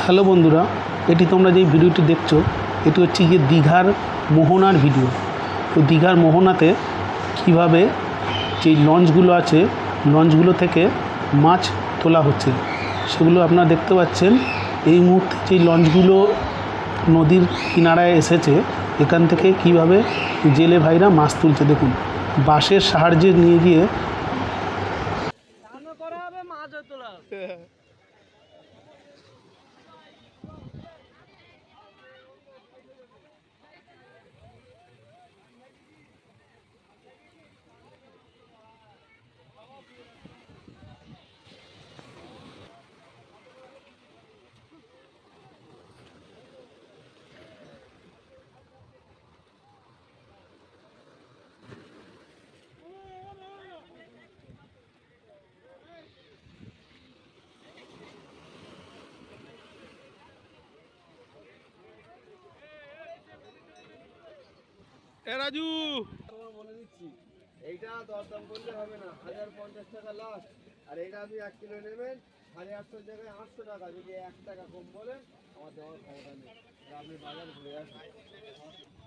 Hello বন্ধুরা, এটি তোমরা যেই ভিডিওটি দেখছো এটি হচ্ছে গিয়ে দীঘার মোহনার ভিডিও। তো দীঘার মোহনাতে কিভাবে যেই লঞ্চগুলো আছে লঞ্চগুলো থেকে মাছ তোলা হচ্ছে সেগুলো আপনারা দেখতে পাচ্ছেন। এই মুহূর্তে যেই লঞ্চগুলো নদীর কিনারায় এসেছে এখান থেকে কিভাবে জেলে ভাইরা মাছ তুলছে দেখুন। বাঁশের সাহায্যে নিয়ে গিয়ে রাজু বলে দিচ্ছি, এইটা দরদাম করলে হবে না, 1050 টাকা লাস্ট। আর এটা আপনি 1 কিলো নেবেন 850 জায়গায় 800 টাকা। যদি 1 টাকা কম বলেন আমার দেওয়ার ক্ষমতা নেই। আপনি বাজার ঘুরে আসুন।